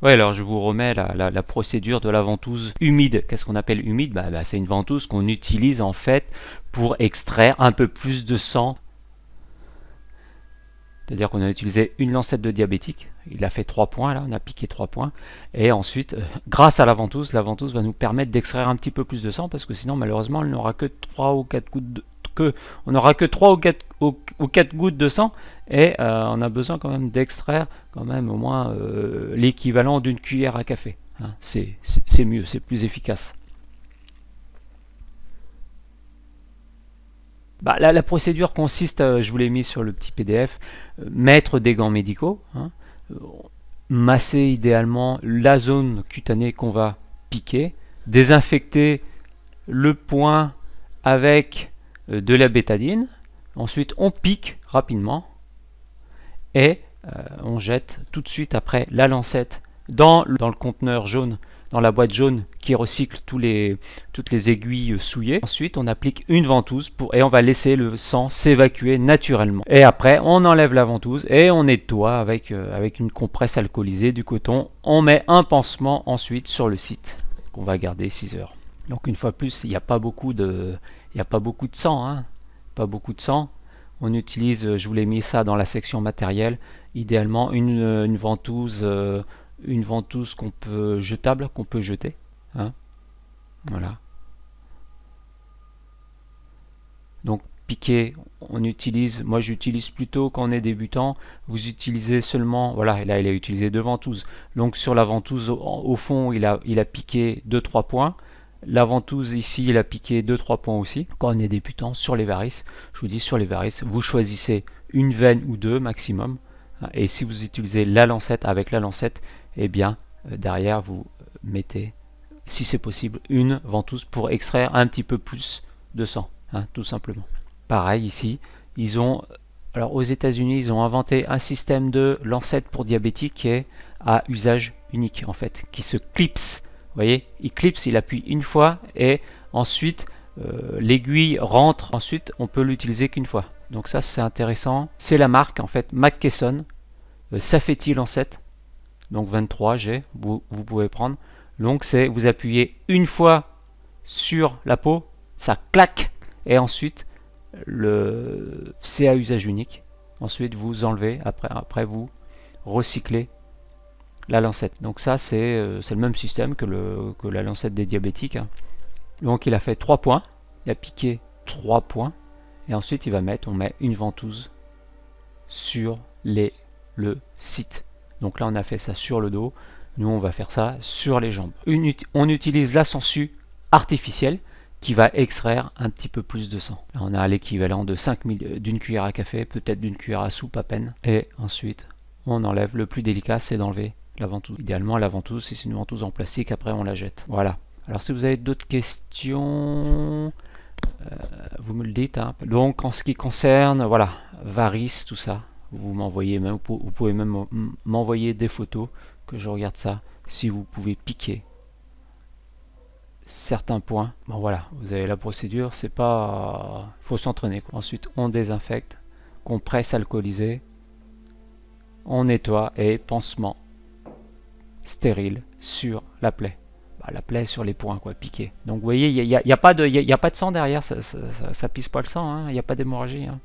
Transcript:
Ouais, alors je vous remets la procédure de la ventouse humide. Qu'est-ce qu'on appelle humide? C'est une ventouse qu'on utilise en fait pour extraire un peu plus de sang. C'est-à-dire qu'on a utilisé une lancette de diabétique, il a fait 3 points là, on a piqué 3 points, et ensuite, grâce à la ventouse va nous permettre d'extraire un petit peu plus de sang, parce que sinon malheureusement elle n'aura que 3 ou 4 gouttes on n'aura que 3 ou 4 gouttes de sang, et on a besoin quand même d'extraire quand même au moins l'équivalent d'une cuillère à café. Hein. C'est mieux, c'est plus efficace. La procédure consiste, je vous l'ai mis sur le petit PDF, mettre des gants médicaux, hein, masser idéalement la zone cutanée qu'on va piquer, désinfecter le point avec de la bétadine, ensuite on pique rapidement et on jette tout de suite après la lancette dans le conteneur jaune, dans la boîte jaune qui recycle toutes les aiguilles souillées. Ensuite, on applique une ventouse et on va laisser le sang s'évacuer naturellement. Et après, on enlève la ventouse et on nettoie avec une compresse alcoolisée du coton. On met un pansement ensuite sur le site qu'on va garder 6 heures. Donc une fois de plus, il n'y a pas beaucoup de sang, hein. Pas beaucoup de sang. On utilise, je vous l'ai mis ça dans la section matériel, idéalement une ventouse jetable qu'on peut jeter. Hein. Voilà. Donc piquer, moi j'utilise plutôt quand on est débutant, vous utilisez seulement, voilà, là il a utilisé 2 ventouses. Donc sur la ventouse au fond, il a piqué 2-3 points. La ventouse ici, il a piqué 2-3 points aussi. Quand on est débutant, sur les varices, je vous dis sur les varices, vous choisissez une veine ou 2 maximum. Et si vous utilisez la lancette, avec la lancette, eh bien derrière vous mettez, si c'est possible, une ventouse pour extraire un petit peu plus de sang, hein, tout simplement. Pareil ici, alors aux États-Unis, ils ont inventé un système de lancette pour diabétiques qui est à usage unique en fait, qui se clipse. Vous voyez, il clipse, il appuie une fois et ensuite l'aiguille rentre. Ensuite, on peut l'utiliser qu'une fois. Donc ça, c'est intéressant. C'est la marque en fait, McKesson, Safety Lancet. Donc 23G, vous pouvez prendre. Donc c'est, vous appuyez une fois sur la peau, ça claque, et ensuite c'est à usage unique. Ensuite vous enlevez, après vous recyclez la lancette. Donc ça c'est le même système que la lancette des diabétiques. Hein. Donc il a fait 3 points, il a piqué 3 points, et ensuite on met une ventouse sur le site. Donc là on a fait ça sur le dos, nous on va faire ça sur les jambes. On utilise la sangsue artificielle qui va extraire un petit peu plus de sang. Là, on a l'équivalent de d'une cuillère à café, peut-être d'une cuillère à soupe à peine. Et ensuite on enlève, le plus délicat c'est d'enlever la ventouse. Idéalement la ventouse, si c'est une ventouse en plastique, après on la jette. Voilà. Alors si vous avez d'autres questions, vous me le dites. Hein. Donc en ce qui concerne, voilà, varices, tout ça, vous pouvez même m'envoyer des photos que je regarde ça. Si vous pouvez piquer certains points, bon voilà, vous avez la procédure. C'est pas, faut s'entraîner. Ensuite, on désinfecte, compresse alcoolisée, on nettoie et pansement stérile sur la plaie. La plaie sur les points, quoi, piqué. Donc vous voyez, il n'y a pas de sang derrière, ça pisse pas le sang, hein, il n'y a pas d'hémorragie. Hein.